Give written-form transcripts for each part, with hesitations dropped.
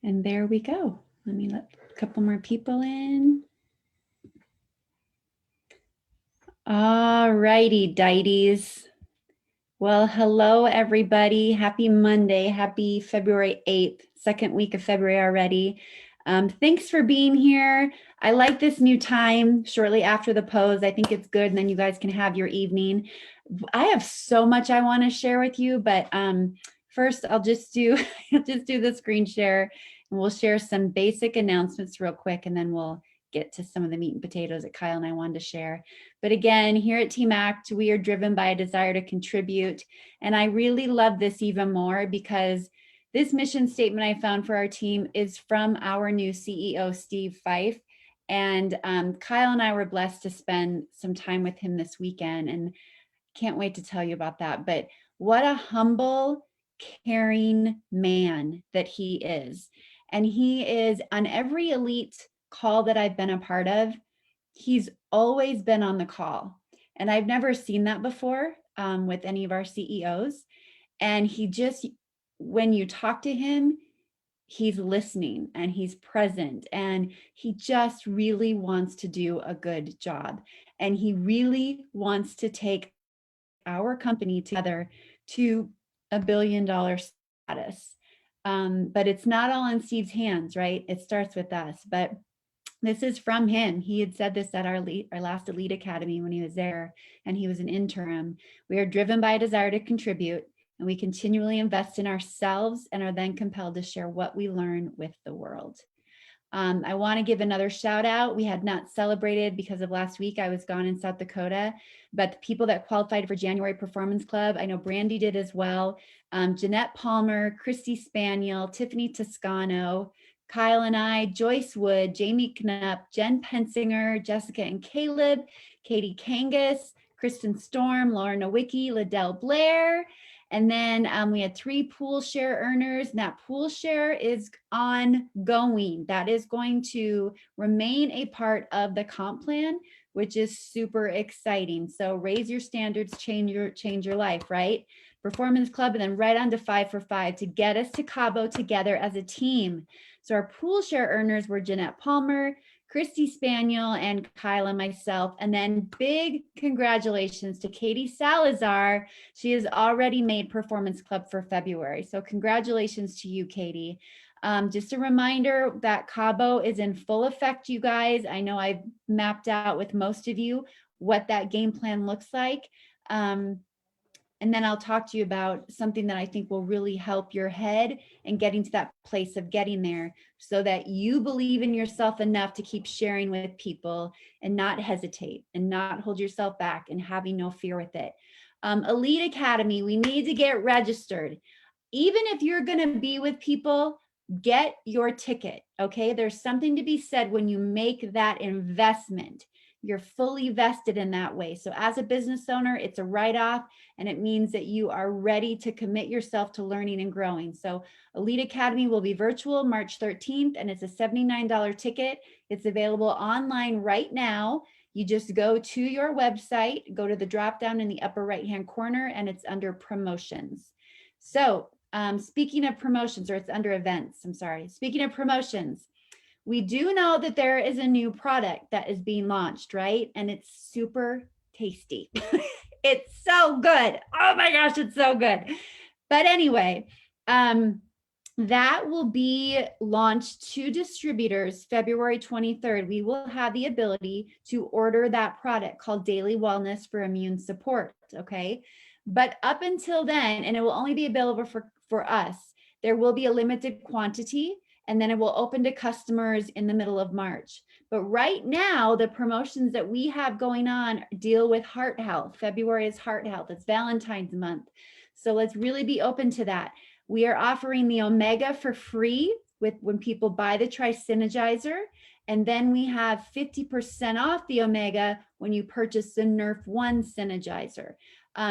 And there we go. Let me let a couple more people in. All righty, Dites. Well, hello, everybody. Happy Monday. Happy February 8th, second week of February already. Thanks for being here. I like this new time shortly after the pose. I think it's good. And then you guys can have your evening. I have so much I want to share with you, but first I'll just do the screen share and we'll share some basic announcements real quick, and then we'll get to some of the meat and potatoes that Kyle and I wanted to share. But again, here at Team Act, we are driven by a desire to contribute. And I really love this even more because this mission statement I found for our team is from our new CEO, Steve Fife. And Kyle and I were blessed to spend some time with him this weekend, and can't wait to tell you about that. But what a humble, caring man that he is. And he is on every elite call that I've been a part of. He's always been on the call. And I've never seen that before with any of our CEOs. And he just, when you talk to him, he's listening and he's present, and he just really wants to do a good job. And he really wants to take our company together to $1 billion status. But it's not all in Steve's hands, right? It starts with us. But this is from him. He had said this at our last Elite Academy when he was there, and he was an interim. We are driven by a desire to contribute, and we continually invest in ourselves and are then compelled to share what we learn with the world. I want to give another shout out. We had not celebrated because of last week. I was gone in South Dakota, but the people that qualified for January Performance Club, I know Brandy did as well. Jeanette Palmer, Christy Spaniel, Tiffany Toscano, Kyle and I, Joyce Wood, Jamie Knupp, Jen Pensinger, Jessica and Caleb, Katie Kangas, Kristen Storm, Laura Nowicki, Liddell Blair. And then we had 3 pool share earners, and that pool share is ongoing. That is going to remain a part of the comp plan, which is super exciting. So raise your standards, change your life, right? Performance Club, and then right on to 5 for 5 to get us to Cabo together as a team. So our pool share earners were Jeanette Palmer, Christy Spaniel, and Kyle and myself. And then big congratulations to Katie Salazar. She has already made Performance Club for February. So congratulations to you, Katie. Just a reminder that Cabo is in full effect, you guys. I know I've mapped out with most of you what that game plan looks like. And then I'll talk to you about something that I think will really help your head and getting to that place of getting there, so that you believe in yourself enough to keep sharing with people and not hesitate and not hold yourself back and having no fear with it. Elite Academy, we need to get registered. Even if you're going to be with people, get your ticket, okay? There's something to be said when you make that investment. You're fully vested in that way. So as a business owner, it's a write-off, and it means that you are ready to commit yourself to learning and growing. So Elite Academy will be virtual March 13th, and it's a $79 ticket. It's available online right now. You just go to your website, go to the drop down in the upper right-hand corner, and it's under promotions. So speaking of promotions, or it's under events, I'm sorry. Speaking of promotions, we do know that there is a new product that is being launched, right? And it's super tasty. It's so good. Oh my gosh, it's so good. But anyway, that will be launched to distributors February 23rd. We will have the ability to order that product called Daily Wellness for Immune Support, okay? But up until then, and it will only be available for us, there will be a limited quantity, and then it will open to customers in the middle of March. But right now, the promotions that we have going on deal with heart health. February is heart health. It's Valentine's month. So let's really be open to that. We are offering the Omega for free when people buy the Tri-Synergizer. And then we have 50% off the Omega when you purchase the Nerf One Synergizer.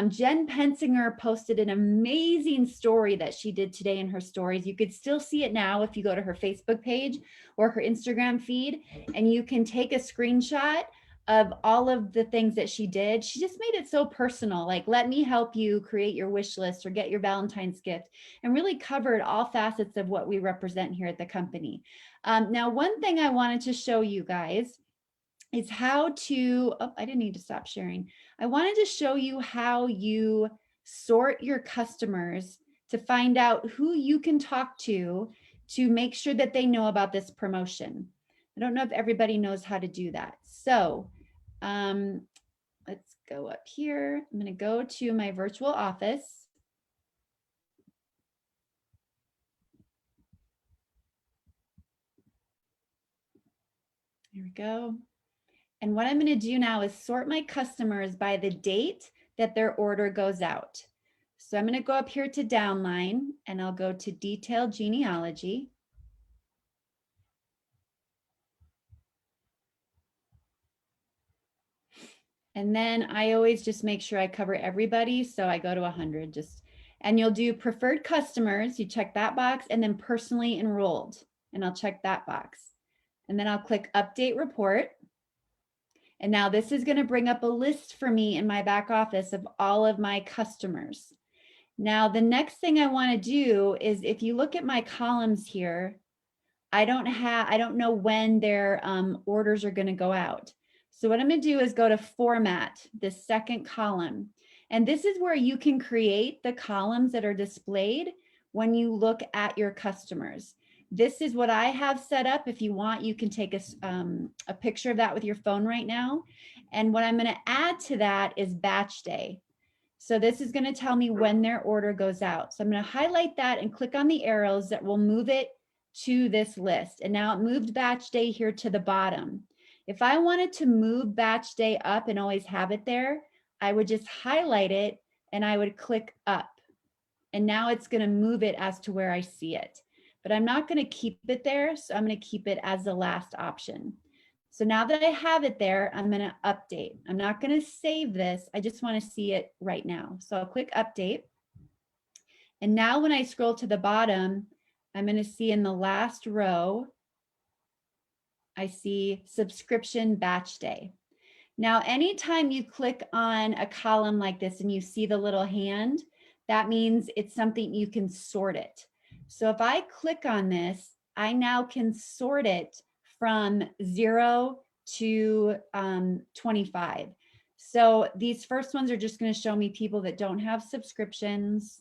Jen Pensinger posted an amazing story that she did today in her stories. You could still see it now if you go to her Facebook page or her Instagram feed, and you can take a screenshot of all of the things that she did. She just made it so personal, like, let me help you create your wish list or get your Valentine's gift, and really covered all facets of what we represent here at the company. Now, one thing I wanted to show you guys is how to, oh, I didn't need to stop sharing. I wanted to show you how you sort your customers to find out who you can talk to make sure that they know about this promotion. I don't know if everybody knows how to do that. So let's go up here. I'm going to go to my virtual office. Here we go. And what I'm going to do now is sort my customers by the date that their order goes out. So I'm going to go up here to downline and I'll go to detailed genealogy. And then I always just make sure I cover everybody. So I go to 100 and you'll do preferred customers. You check that box, and then personally enrolled. And I'll check that box. And then I'll click update report. And now this is going to bring up a list for me in my back office of all of my customers. Now, the next thing I want to do is, if you look at my columns here, I don't know when their orders are going to go out. So what I'm going to do is go to format, this second column. And this is where you can create the columns that are displayed when you look at your customers. This is what I have set up. If you want, you can take a picture of that with your phone right now. And what I'm going to add to that is batch day. So this is going to tell me when their order goes out. So I'm going to highlight that and click on the arrows that will move it to this list. And now it moved batch day here to the bottom. If I wanted to move batch day up and always have it there, I would just highlight it and I would click up. And now it's going to move it as to where I see it. But I'm not going to keep it there. So I'm going to keep it as the last option. So now that I have it there, I'm going to update. I'm not going to save this. I just want to see it right now. So I'll click update. And now when I scroll to the bottom, I'm going to see in the last row, I see subscription batch day. Now, anytime you click on a column like this and you see the little hand, that means it's something you can sort it. So if I click on this, I now can sort it from 0 to 25. So these first ones are just going to show me people that don't have subscriptions.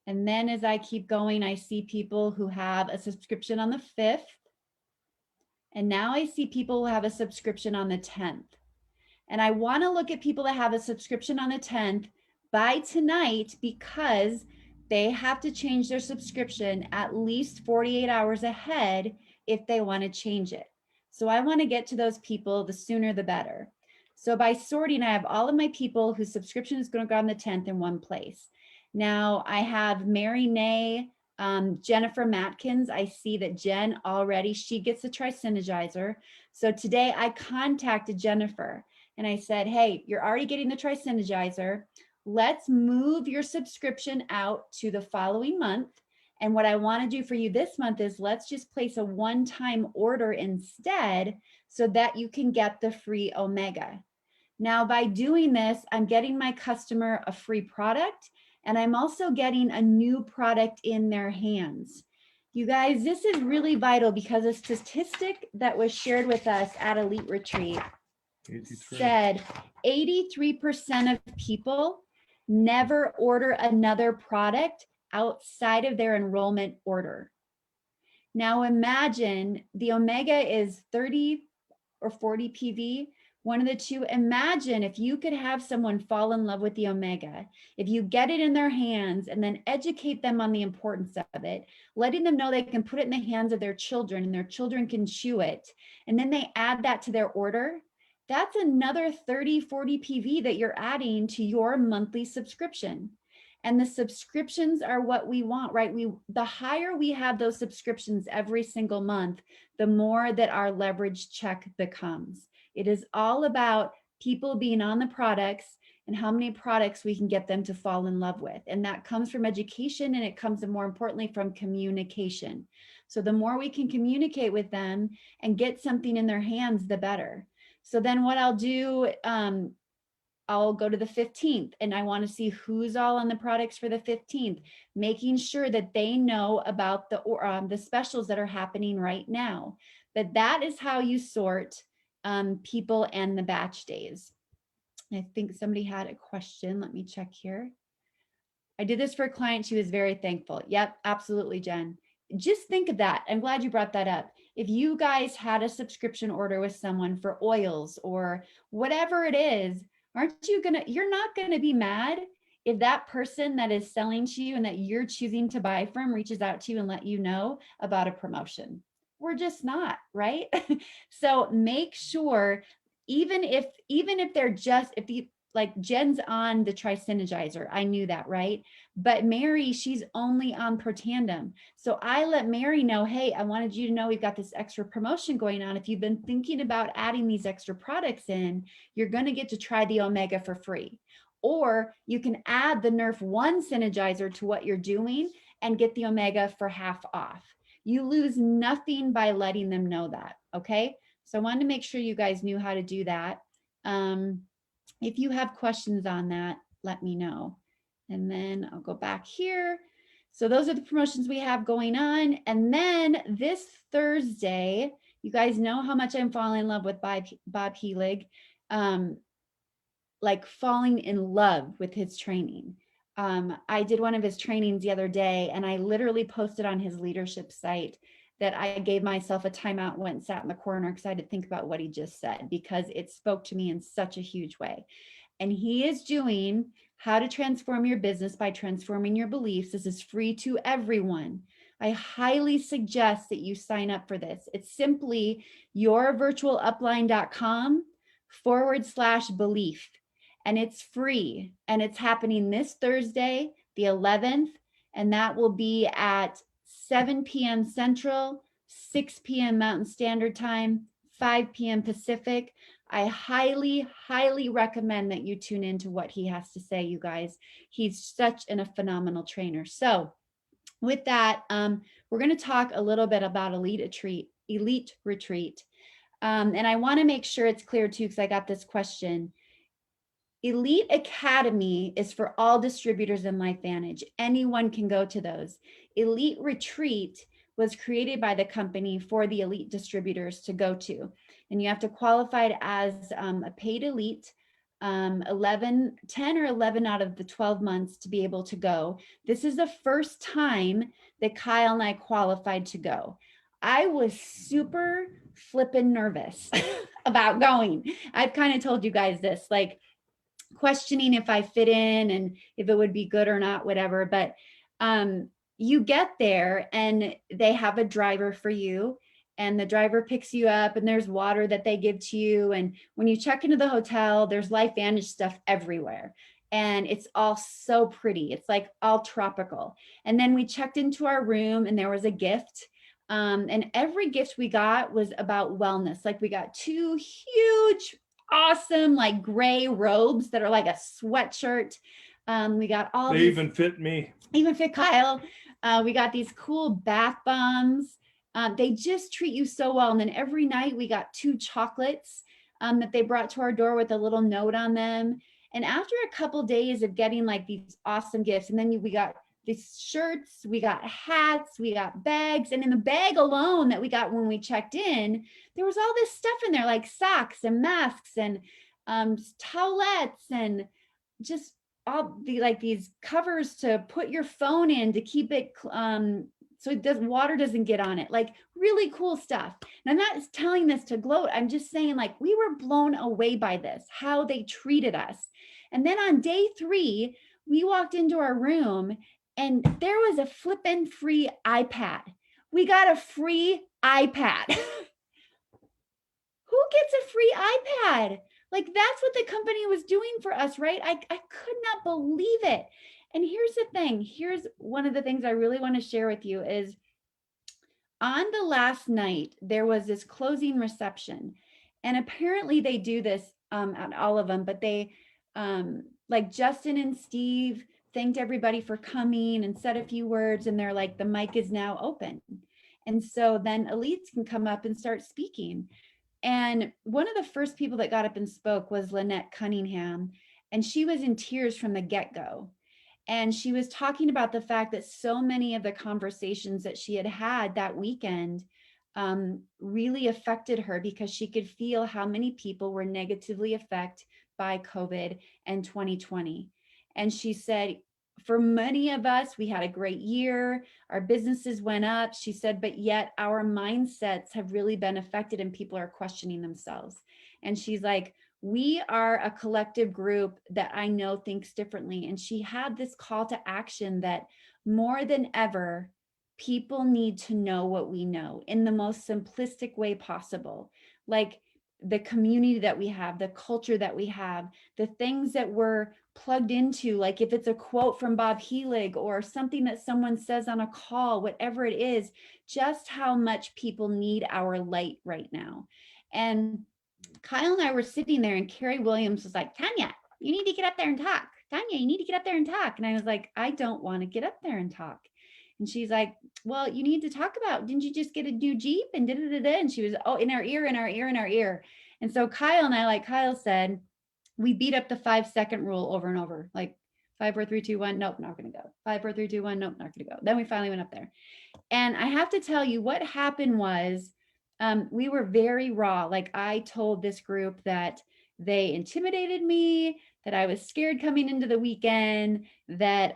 And then as I keep going, I see people who have a subscription on the 5th. And now I see people who have a subscription on the 10th. And I want to look at people that have a subscription on the 10th by tonight, because they have to change their subscription at least 48 hours ahead if they want to change it. So I want to get to those people, the sooner the better. So by sorting, I have all of my people whose subscription is going to go on the 10th in one place. Now I have Mary Nay, Jennifer Matkins. I see that Jen already, she gets a Tri-Synergizer. So today I contacted Jennifer and I said, hey, you're already getting the Tri-Synergizer. Let's move your subscription out to the following month. And what I want to do for you this month is let's just place a one-time order instead so that you can get the free Omega. Now, by doing this, I'm getting my customer a free product, and I'm also getting a new product in their hands. You guys, this is really vital because a statistic that was shared with us at Elite Retreat 83. Said 83% of people never order another product outside of their enrollment order. Now imagine the Omega is 30 or 40 PV, one of the two. Imagine if you could have someone fall in love with the Omega, if you get it in their hands and then educate them on the importance of it, letting them know they can put it in the hands of their children and their children can chew it, and then they add that to their order. That's another 30, 40 PV that you're adding to your monthly subscription. And the subscriptions are what we want, right? The higher we have those subscriptions every single month, the more that our leverage check becomes. It is all about people being on the products and how many products we can get them to fall in love with. And that comes from education, and it comes, more importantly, from communication. So the more we can communicate with them and get something in their hands, the better. So then what I'll do, I'll go to the 15th and I want to see who's all on the products for the 15th, making sure that they know about the specials that are happening right now. But that is how you sort people and the batch days. I think somebody had a question. Let me check here. I did this for a client. She was very thankful. Yep, absolutely, Jen. Just think of that. I'm glad you brought that up. If you guys had a subscription order with someone for oils or whatever it is, you're not gonna be mad if that person that is selling to you and that you're choosing to buy from reaches out to you and let you know about a promotion. We're just not, right? So make sure, even if they're just, if the, like Jen's on the Tri-Synergizer, I knew that, right? But Mary, she's only on Protandem. So I let Mary know, hey, I wanted you to know we've got this extra promotion going on. If you've been thinking about adding these extra products in, you're going to get to try the Omega for free. Or you can add the Nerf 1 Synergizer to what you're doing and get the Omega for half off. You lose nothing by letting them know that, okay? So I wanted to make sure you guys knew how to do that. If you have questions on that, let me know. And then I'll go back here. So those are the promotions we have going on. And then this Thursday, you guys know how much I'm falling in love with Bob Helig, like falling in love with his training. I did one of his trainings the other day and I literally posted on his leadership site that I gave myself a timeout, went and sat in the corner because I had to think about what he just said because it spoke to me in such a huge way. And he is doing how to transform your business by transforming your beliefs. This is free to everyone. I highly suggest that you sign up for this. It's simply yourvirtualupline.com/belief. And it's free. And it's happening this Thursday, the 11th. And that will be at 7 p.m. Central, 6 p.m. Mountain Standard Time, 5 p.m. Pacific. I highly, highly recommend that you tune into what he has to say, you guys. He's such a phenomenal trainer. So with that, we're going to talk a little bit about Elite Retreat. And I want to make sure it's clear too, because I got this question. Elite Academy is for all distributors in LifeVantage. Anyone can go to those. Elite Retreat was created by the company for the elite distributors to go to. And you have to qualify as a paid elite, 10 or 11 out of the 12 months to be able to go. This is the first time that Kyle and I qualified to go. I was super flippin' nervous about going. I've kind of told you guys this, like, questioning if I fit in and if it would be good or not, whatever. But you get there and they have a driver for you and the driver picks you up and there's water that they give to you. And when you check into the hotel, there's LifeVantage stuff everywhere. And it's all so pretty. It's like all tropical. And then we checked into our room and there was a gift. And every gift we got was about wellness. Like we got 2 huge awesome like gray robes that are like a sweatshirt. We got all they even fit me. Even fit Kyle. We got these cool bath bombs. They just treat you so well. And then every night we got 2 chocolates that they brought to our door with a little note on them. And after a couple days of getting like these awesome gifts, and then we got these shirts, we got hats, we got bags. And in the bag alone that we got when we checked in, there was all this stuff in there like socks and masks and towelettes and just all the like these covers to put your phone in to keep it so it doesn't, water doesn't get on it, like really cool stuff. And I'm not telling this to gloat. I'm just saying like we were blown away by this, how they treated us. And then on day 3, we walked into our room and there was a flippin' free iPad. We got a free iPad. Who gets a free iPad? Like that's what the company was doing for us, right? I could not believe it. And here's the thing. Here's one of the things I really want to share with you is on the last night, there was this closing reception. And apparently they do this at all of them, but they like Justin and Steve thanked everybody for coming and said a few words. And they're like, the mic is now open. And so then elites can come up and start speaking. And one of the first people that got up and spoke was Lynette Cunningham, and she was in tears from the get-go. And she was talking about the fact that so many of the conversations that she had had that weekend really affected her, because she could feel how many people were negatively affected by COVID and 2020. And she said, for many of us, we had a great year, our businesses went up. She said, but yet our mindsets have really been affected and people are questioning themselves. And she's like, we are a collective group that I know thinks differently. And she had this call to action that more than ever, people need to know what we know in the most simplistic way possible. Like the community that we have, the culture that we have, the things that we're plugged into, like if it's a quote from Bob Helig or something that someone says on a call, whatever it is, just how much people need our light right now. And Kyle and I were sitting there and Carrie Williams was like, Tanya, you need to get up there and talk. Tanya, you need to get up there and talk. And I was like, I don't want to get up there and talk. And she's like, well, you need to talk about, didn't you just get a new Jeep? And da-da-da-da. And she was, oh, in our ear, in our ear, in our ear. And so Kyle and I, like Kyle said, we beat up the 5-second rule over and over. Like 5, 4, 3, 2, 1. Nope, not going to go. 5, 4, 3, 2, 1. Nope, not going to go. Then we finally went up there. And I have to tell you, what happened was we were very raw. Like I told this group that they intimidated me, that I was scared coming into the weekend, that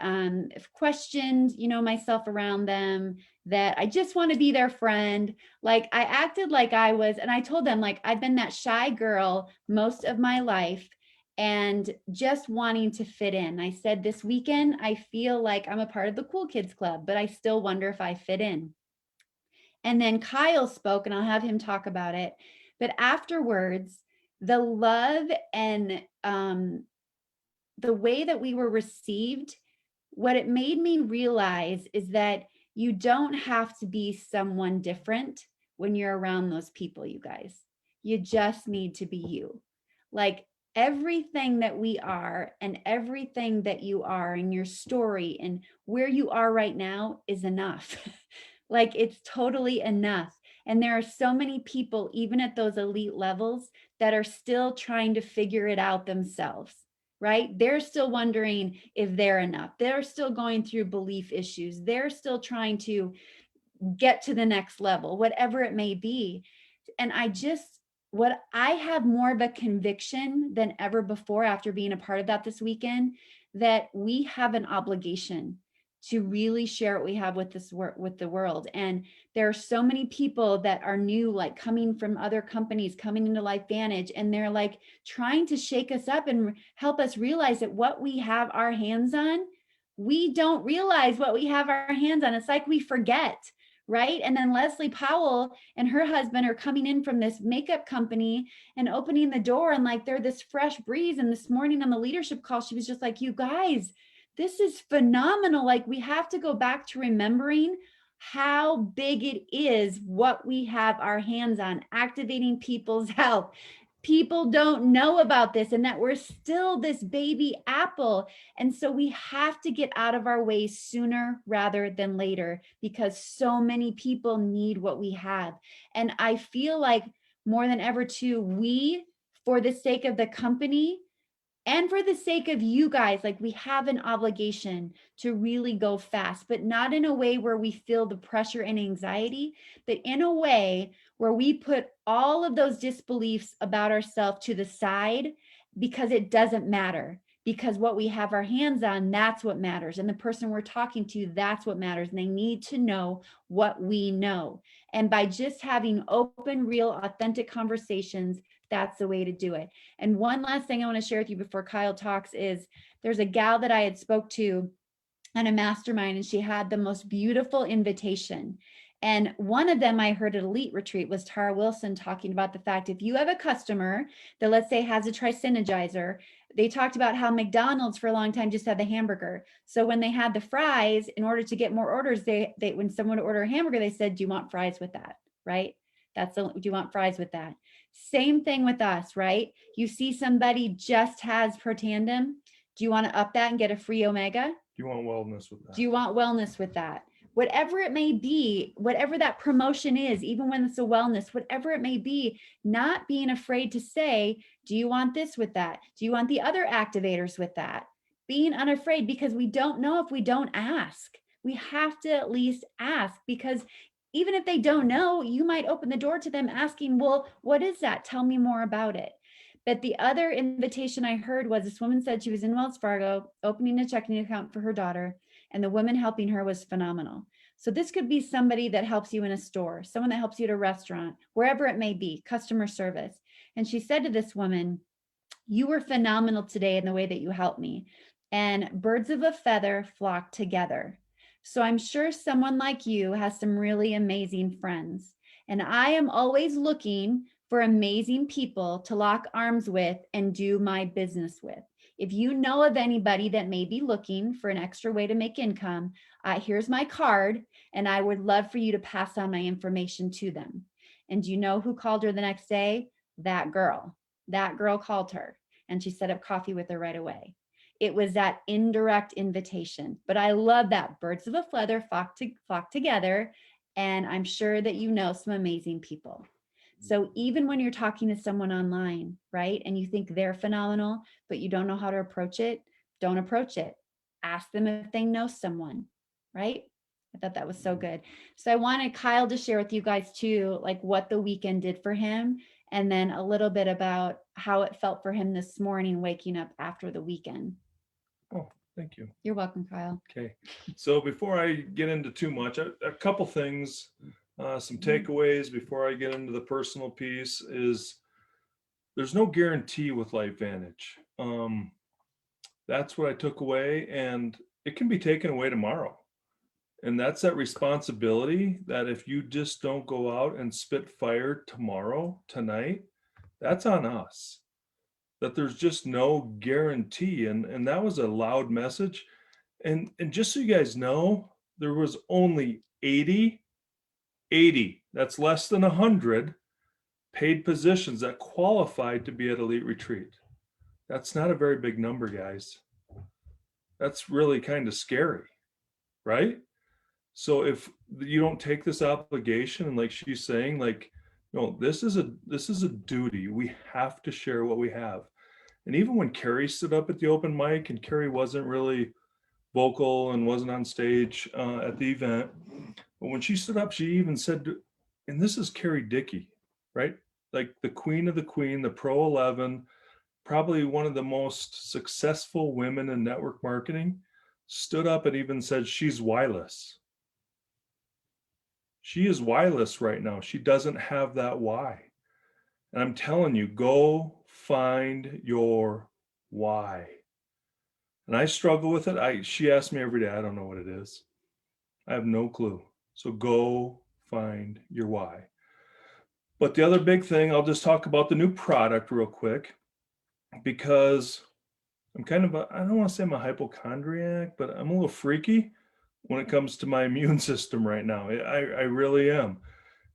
questioned, myself around them, that I just want to be their friend. Like I acted like I was, and I told them like I've been that shy girl most of my life and just wanting to fit in. I said this weekend, I feel like I'm a part of the cool kids club, but I still wonder if I fit in. And then Kyle spoke, and I'll have him talk about it. But afterwards, the love and the way that we were received, what it made me realize is that you don't have to be someone different when you're around those people, you guys. You just need to be you. Like everything that we are and everything that you are and your story and where you are right now is enough. Like it's totally enough. And there are so many people, even at those elite levels, that are still trying to figure it out themselves, right? They're still wondering if they're enough. They're still going through belief issues. They're still trying to get to the next level, whatever it may be. And what I have more of a conviction than ever before after being a part of that this weekend, that we have an obligation to really share what we have with with the world. And there are so many people that are new, like coming from other companies, coming into LifeVantage, and they're like trying to shake us up and help us realize that what we have our hands on, we don't realize what we have our hands on. It's like we forget. Right. And then Leslie Powell and her husband are coming in from this makeup company and opening the door, and like they're this fresh breeze. And this morning on the leadership call, she was just like, you guys, this is phenomenal. Like we have to go back to remembering how big it is what we have our hands on, activating people's health. People don't know about this and that we're still this baby apple. And so we have to get out of our way sooner rather than later, because so many people need what we have. And I feel like more than ever too, we, for the sake of the company, and for the sake of you guys, like we have an obligation to really go fast, but not in a way where we feel the pressure and anxiety, but in a way where we put all of those disbeliefs about ourselves to the side, because it doesn't matter. Because what we have our hands on, that's what matters. And the person we're talking to, that's what matters. And they need to know what we know. And by just having open, real, authentic conversations, that's the way to do it. And one last thing I want to share with you before Kyle talks is there's a gal that I had spoke to on a mastermind, and she had the most beautiful invitation. And one of them I heard at Elite Retreat was Tara Wilson talking about the fact, if you have a customer that, let's say, has a Tri-Synergizer, they talked about how McDonald's for a long time just had the hamburger. So when they had the fries, in order to get more orders, they when someone would order a hamburger, they said, do you want fries with that? Right? Do you want fries with that? Same thing with us, right? You see somebody just has Protandim. Do you want to up that and get a free Omega? Do you want wellness with that? Do you want wellness with that? whatever it may be, whatever that promotion is, even when it's a wellness, whatever it may be, not being afraid to say, do you want this with that? Do you want the other activators with that? Being unafraid, because we don't know if we don't ask. We have to at least ask, because even if they don't know, you might open the door to them asking, well, what is that? Tell me more about it. But the other invitation I heard was this woman said she was in Wells Fargo opening a checking account for her daughter, and the woman helping her was phenomenal. So this could be somebody that helps you in a store, someone that helps you at a restaurant, wherever it may be, customer service. And she said to this woman, you were phenomenal today in the way that you helped me. And birds of a feather flock together. So I'm sure someone like you has some really amazing friends. And I am always looking for amazing people to lock arms with and do my business with. If you know of anybody that may be looking for an extra way to make income, here's my card, and I would love for you to pass on my information to them. And do you know who called her the next day? That girl. That girl called her, and she set up coffee with her right away. It was that indirect invitation. But I love that birds of a feather flock together. And I'm sure that you know some amazing people. So even when you're talking to someone online, right, and you think they're phenomenal, but you don't know how to approach it, don't approach it. Ask them if they know someone, right? I thought that was so good. So I wanted Kyle to share with you guys too, like what the weekend did for him, and then a little bit about how it felt for him this morning, waking up after the weekend. Oh, thank you. You're welcome, Kyle. Okay. So before I get into too much, a couple things, some takeaways before I get into the personal piece is there's no guarantee with LifeVantage. That's what I took away, and it can be taken away tomorrow. And that's that responsibility that if you just don't go out and spit fire tomorrow, tonight, that's on us. That there's just no guarantee. And that was a loud message. And just so you guys know, there was only 80, that's less than 100 paid positions that qualified to be at Elite Retreat. That's not a very big number, guys. That's really kind of scary, right? So if you don't take this obligation, and like she's saying, like, no, this is a duty. We have to share what we have. And even when Carrie stood up at the open mic, and Carrie wasn't really vocal and wasn't on stage at the event, but when she stood up, she even said, and this is Carrie Dickey, right? Like the queen of the queen, the Pro 11, probably one of the most successful women in network marketing, stood up and even said she's wireless. She is wireless right now. She doesn't have that why. And I'm telling you, go find your why. And I struggle with it. She asks me every day, I don't know what it is. I have no clue. So go find your why. But the other big thing, I'll just talk about the new product real quick, because I'm kind of I don't want to say I'm a hypochondriac, but I'm a little freaky when it comes to my immune system right now. I really am.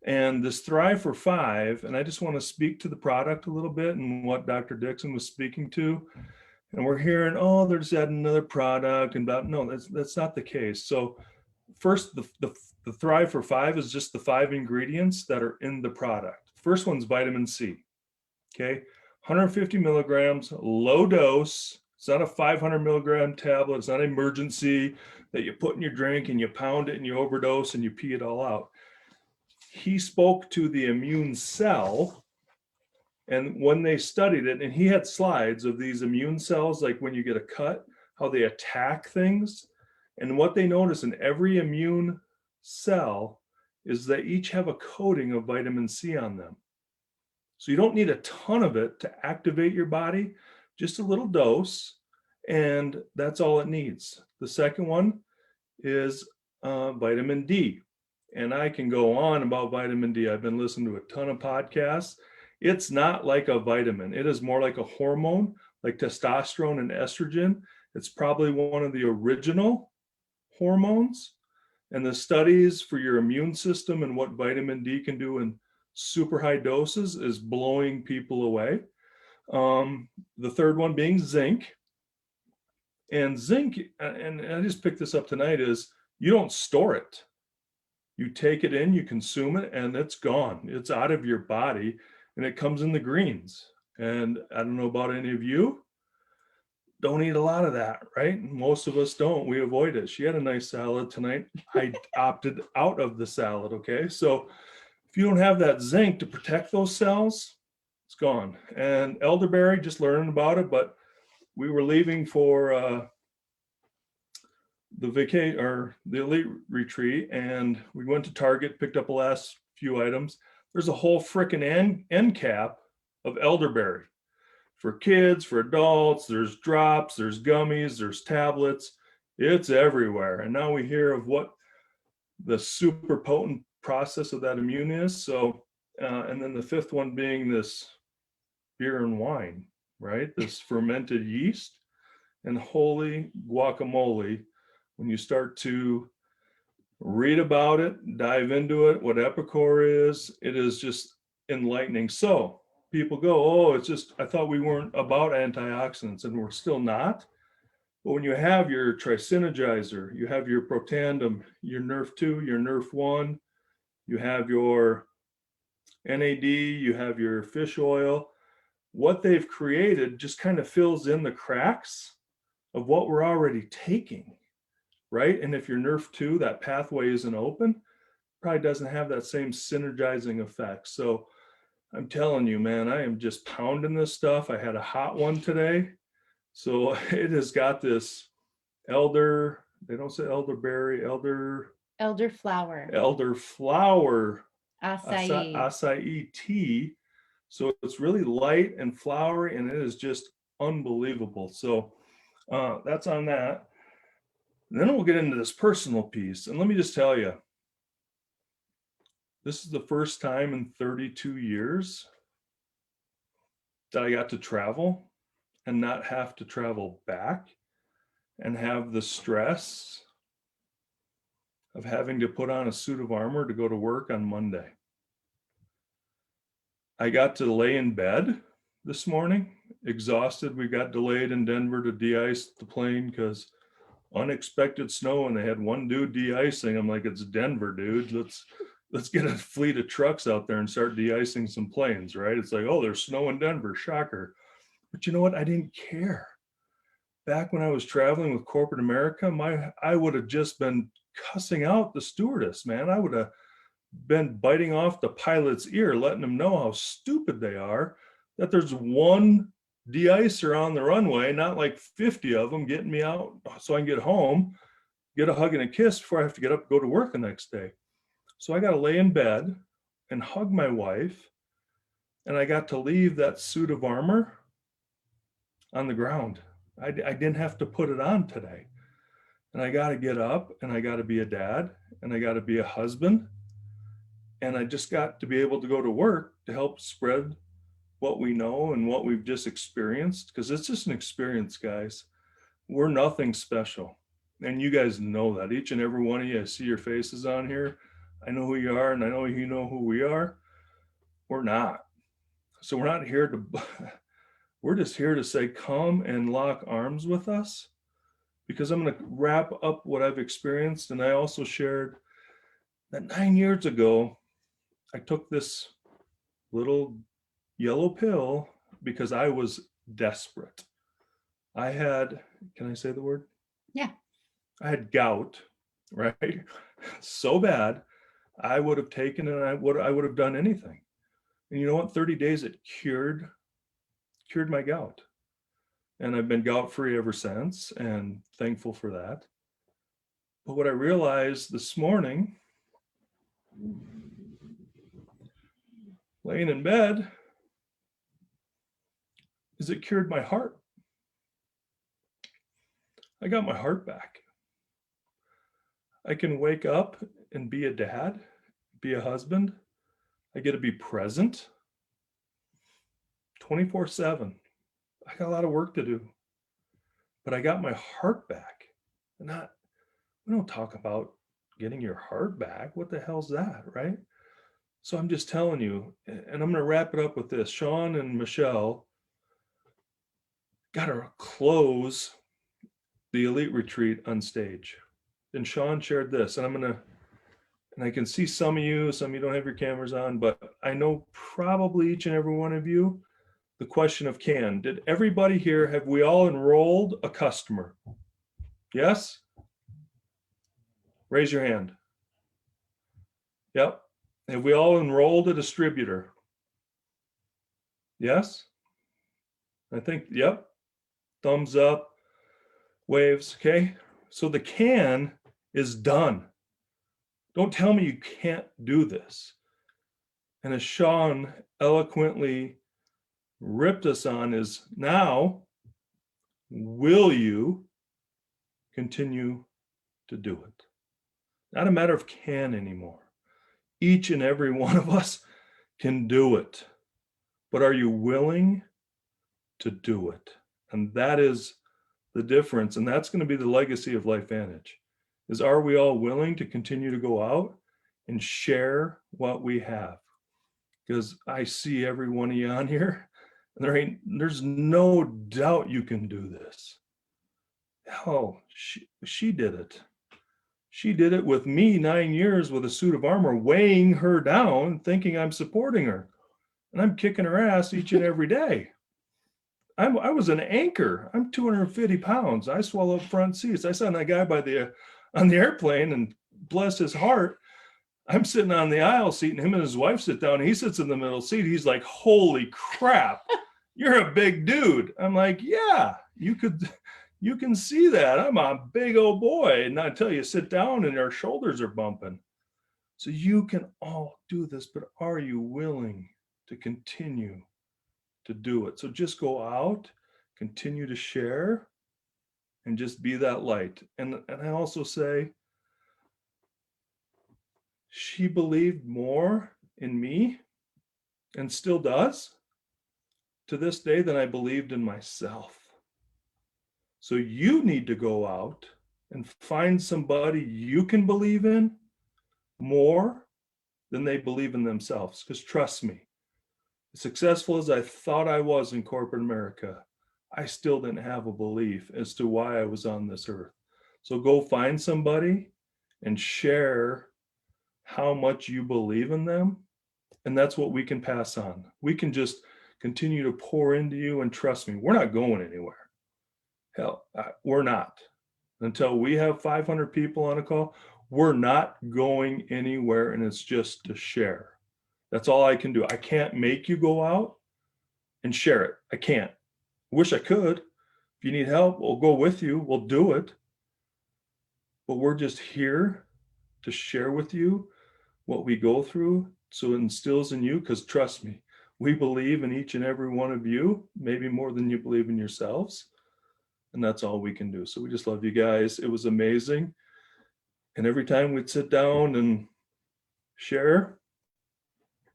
And this Thrive for 5, and I just want to speak to the product a little bit and what Dr. Dixon was speaking to. And we're hearing, oh, they're just adding another product, and about, no, that's not the case. So first, the Thrive for 5 is just the 5 ingredients that are in the product. First one's vitamin C. Okay, 150 milligrams, low dose. It's not a 500 milligram tablet. It's not an emergency that you put in your drink and you pound it and you overdose and you pee it all out. He spoke to the immune cell, and when they studied it, and he had slides of these immune cells, like when you get a cut, how they attack things. And what they notice in every immune cell is they each have a coating of vitamin C on them. So you don't need a ton of it to activate your body, just a little dose, and that's all it needs. The second one is vitamin D. And I can go on about vitamin D. I've been listening to a ton of podcasts. It's not like a vitamin. It is more like a hormone, like testosterone and estrogen. It's probably one of the original hormones. And the studies for your immune system and what vitamin D can do in super high doses is blowing people away. The third one being zinc. And zinc, and I just picked this up tonight, is you don't store it. You take it in, you consume it, and it's gone. It's out of your body, and it comes in the greens. And I don't know about any of you, don't eat a lot of that, right? Most of us don't. We avoid it. She had a nice salad tonight. I opted out of the salad, okay? So if you don't have that zinc to protect those cells, it's gone. And elderberry, just learning about it, but we were leaving for the elite retreat, and we went to Target, picked up the last few items. There's a whole freaking end cap of elderberry for kids, for adults. There's drops, there's gummies, there's tablets. It's everywhere. And now we hear of what the super potent process of that immune is. So, and then the fifth one being this beer and wine, right? This fermented yeast. And holy guacamole, when you start to read about it, dive into it, what Epicor is, it is just enlightening. So people go, oh, it's just, I thought we weren't about antioxidants, and we're still not. But when you have your trisynergizer, you have your Protandim, your Nerf2, your Nerf1, you have your NAD, you have your fish oil, what they've created just kind of fills in the cracks of what we're already taking, right? And if your Nerf2, that pathway isn't open, probably doesn't have that same synergizing effect. So I'm telling you, man, I am just pounding this stuff. I had a hot one today. So it has got this elder, they don't say elderberry, Elderflower. elderflower Acai. acai tea. So it's really light and flowery, and it is just unbelievable. So that's on that. And then we'll get into this personal piece. And let me just tell you, this is the first time in 32 years that I got to travel and not have to travel back and have the stress of having to put on a suit of armor to go to work on Monday. I got to lay in bed this morning, exhausted. We got delayed in Denver to de-ice the plane because unexpected snow, and they had one dude de-icing. I'm like, it's Denver, dude. Let's get a fleet of trucks out there and start de-icing some planes, right? It's like, oh, there's snow in Denver, shocker. But you know what? I didn't care. Back when I was traveling with corporate America, I would have just been cussing out the stewardess, man. I would have been biting off the pilot's ear, letting them know how stupid they are, that there's one de-icer on the runway, not like 50 of them, getting me out so I can get home, get a hug and a kiss before I have to get up and go to work the next day. So I got to lay in bed and hug my wife, and I got to leave that suit of armor on the ground. I didn't have to put it on today. And I got to get up, and I got to be a dad, and I got to be a husband, and I just got to be able to go to work to help spread what we know and what we've just experienced, because it's just an experience, guys. We're nothing special. And you guys know that. Each and every one of you, I see your faces on here. I know who you are, and I know you know who we are. We're not. So we're not here to, we're just here to say, come and lock arms with us, because I'm going to wrap up what I've experienced. And I also shared that 9 years ago, I took this little yellow pill because I was desperate. I had, can I say the word? Yeah. I had gout, right? So bad, I would have taken it, and I would have done anything. And you know what? 30 days it cured my gout. And I've been gout free ever since, and thankful for that. But what I realized this morning, laying in bed, is it cured my heart. I got my heart back. I can wake up and be a dad, be a husband. I get to be present 24/7. I got a lot of work to do, but I got my heart back. And not, we don't talk about getting your heart back. What the hell's that, right? So I'm just telling you, and I'm going to wrap it up with this. Sean and Michelle got to close the elite retreat on stage. And Sean shared this, and I'm going to, and I can see some of you don't have your cameras on, but I know probably each and every one of you, the question of can. Did everybody here, have we all enrolled a customer? Yes? Raise your hand. Yep. Have we all enrolled a distributor? Yes? I think, yep. Thumbs up, waves, okay? So the can is done. Don't tell me you can't do this. And as Sean eloquently ripped us on is now, will you continue to do it? Not a matter of can anymore. Each and every one of us can do it. But are you willing to do it? And that is the difference. And that's going to be the legacy of LifeVantage, is are we all willing to continue to go out and share what we have? Because I see every one of you on here, and there's no doubt you can do this. Oh, she did it. She did it with me 9 years with a suit of armor, weighing her down, thinking I'm supporting her. And I'm kicking her ass each and every day. I was an anchor. I'm 250 pounds. I swallow up front seats. I saw that guy on the airplane, and bless his heart, I'm sitting on the aisle seat, and him and his wife sit down. And he sits in the middle seat. He's like, "Holy crap, you're a big dude." I'm like, "Yeah, you can see that. I'm a big old boy." And until you sit down and our shoulders are bumping. So you can all do this, but are you willing to continue to do it? So just go out, continue to share, and just be that light. And I also say, she believed more in me, and still does to this day, than I believed in myself. So you need to go out and find somebody you can believe in more than they believe in themselves. Because trust me, as successful as I thought I was in corporate America, I still didn't have a belief as to why I was on this earth. So go find somebody and share how much you believe in them. And that's what we can pass on. We can just continue to pour into you, and trust me, we're not going anywhere. Hell, we're not. Until we have 500 people on a call, we're not going anywhere, and it's just to share. That's all I can do. I can't make you go out and share it. I can't. Wish I could. If you need help, we'll go with you. We'll do it. But we're just here to share with you what we go through, so it instills in you, because trust me, we believe in each and every one of you, maybe more than you believe in yourselves. And that's all we can do. So we just love you guys. It was amazing. And every time we'd sit down and share,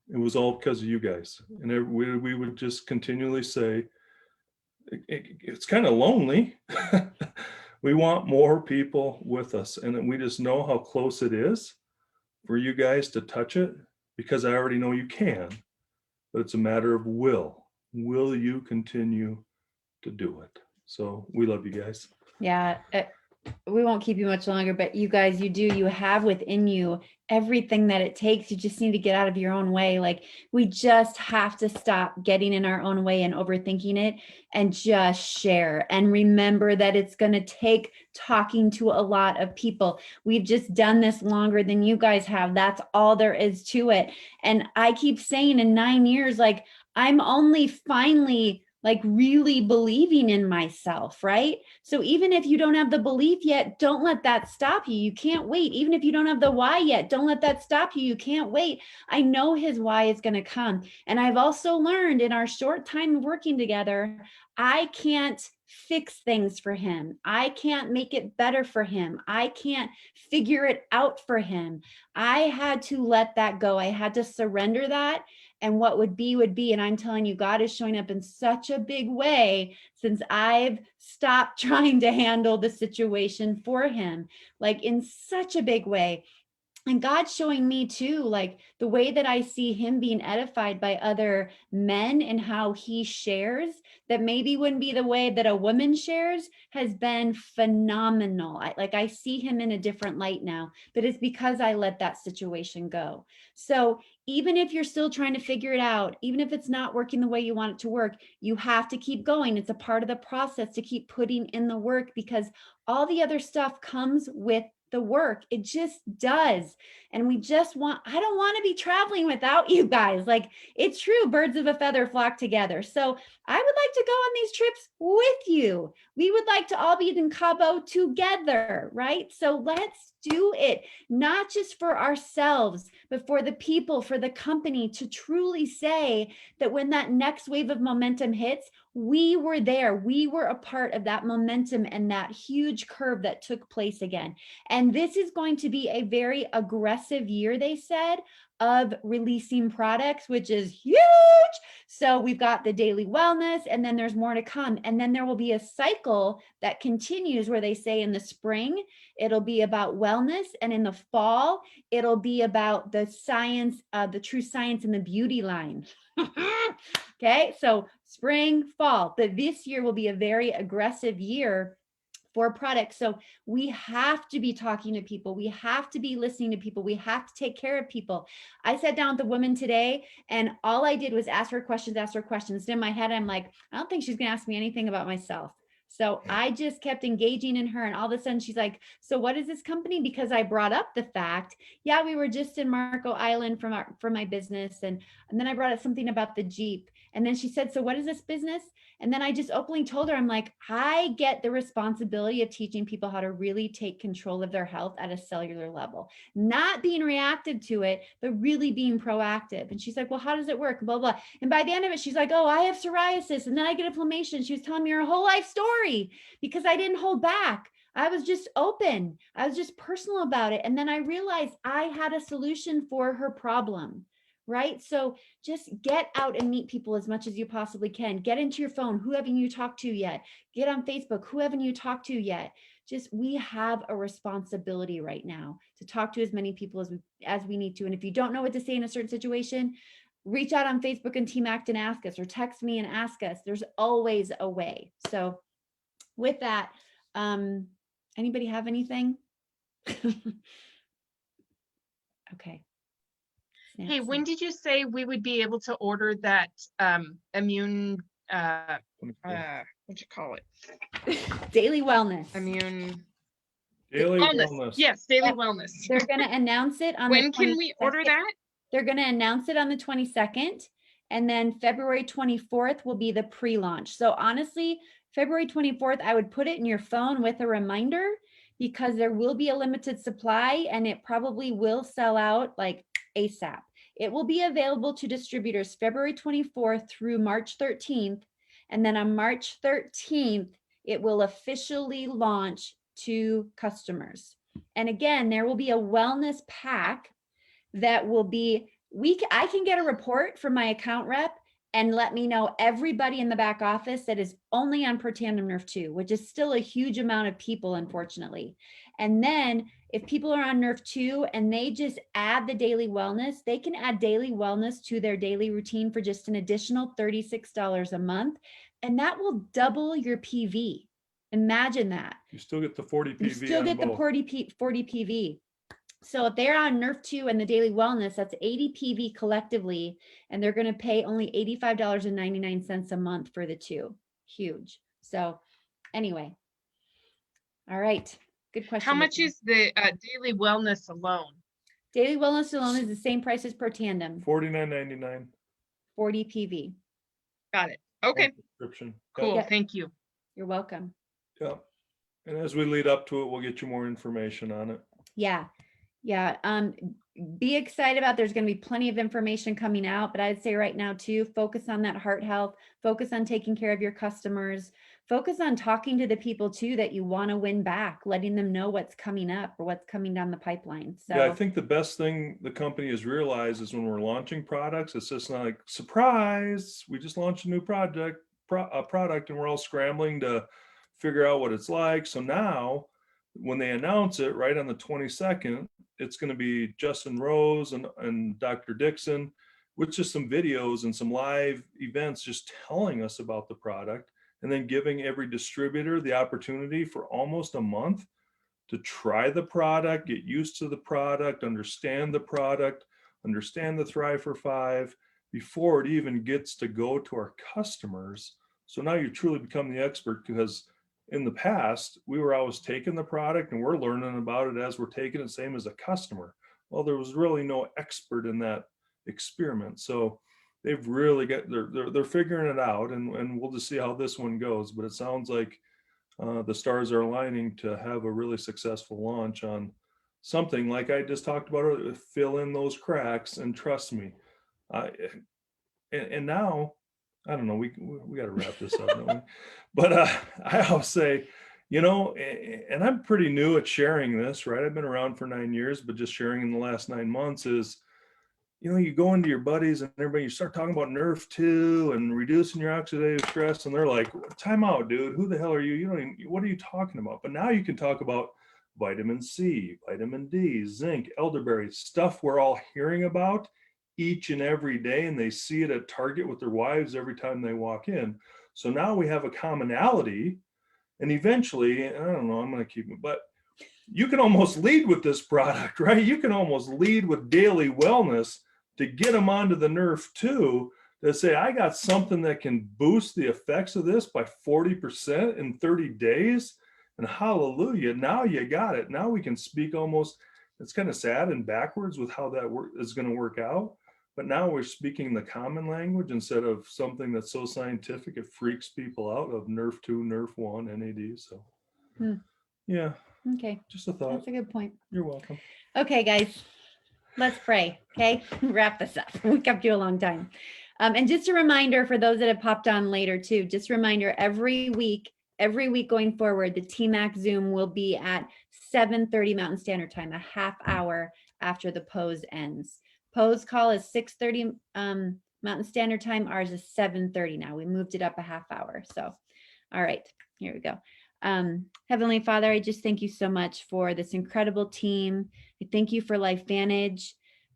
it was all because of you guys. And we would just continually say, it's kind of lonely. We want more people with us. And we just know how close it is for you guys to touch it, because I already know you can. But it's a matter of will. Will you continue to do it? So we love you guys. Yeah. We won't keep you much longer, but you guys, you have within you everything that it takes. You just need to get out of your own way. Like, we just have to stop getting in our own way and overthinking it, and just share. And remember that it's going to take talking to a lot of people. We've just done this longer than you guys have. That's all there is to it. And I keep saying, in 9 years, like, I'm only finally like really believing in myself, right? So even if you don't have the belief yet, don't let that stop you. You can't wait. Even if you don't have the why yet, don't let that stop you. You can't wait. I know his why is going to come. And I've also learned in our short time working together, I can't fix things for him. I can't make it better for him. I can't figure it out for him. I had to let that go. I had to surrender that. And what would be, would be. And I'm telling you, God is showing up in such a big way since I've stopped trying to handle the situation for him, like in such a big way. And God's showing me too, like the way that I see him being edified by other men and how he shares that maybe wouldn't be the way that a woman shares has been phenomenal. I see him in a different light now, but it's because I let that situation go. So even if you're still trying to figure it out, even if it's not working the way you want it to work, you have to keep going. It's a part of the process to keep putting in the work, because all the other stuff comes with the work. It just does. And I don't want to be traveling without you guys. Like, it's true, birds of a feather flock together. So I would like to go on these trips with you. We would like to all be in Cabo together, right? So let's do it, not just for ourselves, but for the people, for the company, to truly say that when that next wave of momentum hits, we were there. We were a part of that momentum and that huge curve that took place again. And this is going to be a very aggressive year, they said, of releasing products, which is huge. So we've got the daily wellness, and then there's more to come. And then there will be a cycle that continues where they say in the spring, it'll be about wellness. And in the fall, it'll be about the science, the true science in the beauty line. Okay, so spring, fall, but this year will be a very aggressive year for products. So we have to be talking to people. We have to be listening to people. We have to take care of people. I sat down with the woman today, and all I did was ask her questions. And in my head, I'm like, I don't think she's going to ask me anything about myself. So I just kept engaging in her, and all of a sudden she's like, so what is this company? Because I brought up the fact, yeah, we were just in Marco Island for my business. And then I brought up something about the Jeep. And then she said, so what is this business? And then I just openly told her, I'm like, I get the responsibility of teaching people how to really take control of their health at a cellular level, not being reactive to it, but really being proactive. And she's like, well, how does it work? Blah, blah. And by the end of it, she's like, oh, I have psoriasis. And then I get inflammation. She was telling me her whole life story because I didn't hold back. I was just open. I was just personal about it. And then I realized I had a solution for her problem. Right. So just get out and meet people as much as you possibly can. Get into your phone. Who haven't you talked to yet? Get on Facebook. Who haven't you talked to yet? We have a responsibility right now to talk to as many people as we need to. And if you don't know what to say in a certain situation, reach out on Facebook and Team Act and ask us, or text me and ask us. There's always a way. So with that, anybody have anything? Okay. Hey, when did you say we would be able to order that immune what'd you call it? Daily wellness. Daily wellness. wellness. Yes, daily wellness. They're going to announce it on when can we order that? They're going to announce it on the 22nd, and then February 24th will be the pre-launch. So honestly, February 24th, I would put it in your phone with a reminder, because there will be a limited supply and it probably will sell out like ASAP. It will be available to distributors February 24th through March 13th. And then on March 13th, it will officially launch to customers. And again, there will be a wellness pack that will be, I can get a report from my account rep and let me know everybody in the back office that is only on Protandim Nerf 2, which is still a huge amount of people, unfortunately. And then if people are on Nerf 2 and they just add the daily wellness, they can add daily wellness to their daily routine for just an additional $36 a month. And that will double your PV. Imagine that. You still get the 40 PV. You still get the 40 PV. So if they're on Nerf 2 and the daily wellness, that's 80 PV collectively, and they're going to pay only $85.99 a month for the two. Huge. So anyway. All right. Good question. How much is the daily wellness alone? Daily wellness alone is the same price as ProTandem. $49.99. 40 PV. Got it. Okay. Subscription. Cool. Yep. Thank you. You're welcome. Yeah. And as we lead up to it, we'll get you more information on it. Yeah. Yeah. Be excited about, there's going to be plenty of information coming out, but I'd say right now too, focus on that heart health, focus on taking care of your customers, focus on talking to the people too that you want to win back, letting them know what's coming up or what's coming down the pipeline. So yeah, I think the best thing the company has realized is when we're launching products, it's just not like, surprise, we just launched a new product and we're all scrambling to figure out what it's like. So now when they announce it right on the 22nd, it's going to be Justin Rose and Dr. Dixon with just some videos and some live events just telling us about the product, and then giving every distributor the opportunity for almost a month to try the product, get used to the product, understand the product, understand the Thrive for 5 before it even gets to go to our customers. So now you truly become the expert, because in the past, we were always taking the product and we're learning about it as we're taking it, same as a customer. Well, there was really no expert in that experiment. So they've really got, they're figuring it out, and we'll just see how this one goes. But it sounds like the stars are aligning to have a really successful launch on something like I just talked about earlier. Fill in those cracks and trust me. And now, I don't know, we got to wrap this up, don't we? But I always say, you know, and I'm pretty new at sharing this, right? I've been around for 9 years, but just sharing in the last 9 months is, you know, you go into your buddies and everybody, you start talking about Nerf 2 and reducing your oxidative stress, and they're like, time out, dude, who the hell are you? You don't even, what are you talking about? But now you can talk about vitamin C, vitamin D, zinc, elderberry, stuff we're all hearing about each and every day, and they see it at Target with their wives every time they walk in. So now we have a commonality, and eventually, I don't know, I'm going to keep it, but you can almost lead with this product, right? You can almost lead with daily wellness to get them onto the Nerf 2, to say, I got something that can boost the effects of this by 40% in 30 days. And hallelujah, now you got it. Now we can speak almost, it's kind of sad and backwards with how that is going to work out. But now we're speaking the common language instead of something that's so scientific it freaks people out, of Nerf 2, Nerf 1, NAD. So, yeah. Okay. Just a thought. That's a good point. You're welcome. Okay, guys, let's pray. Okay, wrap this up. We kept you a long time. And just a reminder for those that have popped on later too, just a reminder, every week going forward, the TMAC Zoom will be at 7:30 Mountain Standard Time, a half hour after the pose ends. Pose call is 6:30 Mountain Standard Time. Ours is 7:30 now. We moved it up a half hour. So, all right, here we go. Heavenly Father, I just thank you so much for this incredible team. I thank you for LifeVantage.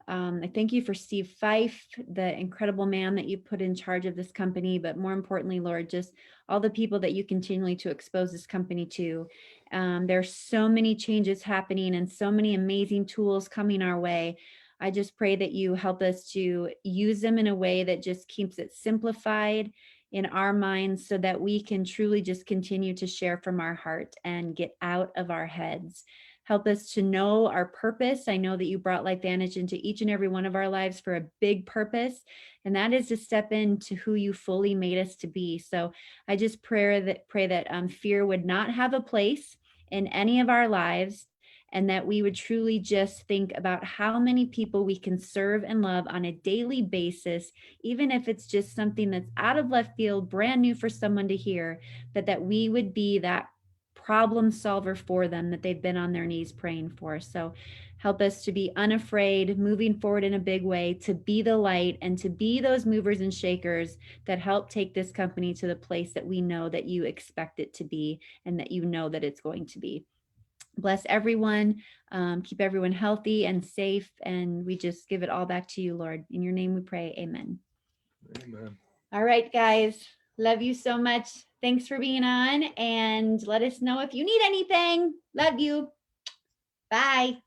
I thank you for Steve Fife, the incredible man that you put in charge of this company, but more importantly, Lord, just all the people that you continually to expose this company to. There are so many changes happening and so many amazing tools coming our way. I just pray that you help us to use them in a way that just keeps it simplified in our minds, so that we can truly just continue to share from our heart and get out of our heads. Help us to know our purpose. I know that you brought LifeVantage into each and every one of our lives for a big purpose, and that is to step into who you fully made us to be. So I just pray that fear would not have a place in any of our lives, and that we would truly just think about how many people we can serve and love on a daily basis, even if it's just something that's out of left field, brand new for someone to hear, but that we would be that problem solver for them that they've been on their knees praying for. So help us to be unafraid, moving forward in a big way, to be the light and to be those movers and shakers that help take this company to the place that we know that you expect it to be, and that you know that it's going to be. Bless everyone, keep everyone healthy and safe, and we just give it all back to you, Lord. In your name we pray, amen. Amen. All right, guys, love you so much. Thanks for being on, and let us know if you need anything. Love you. Bye.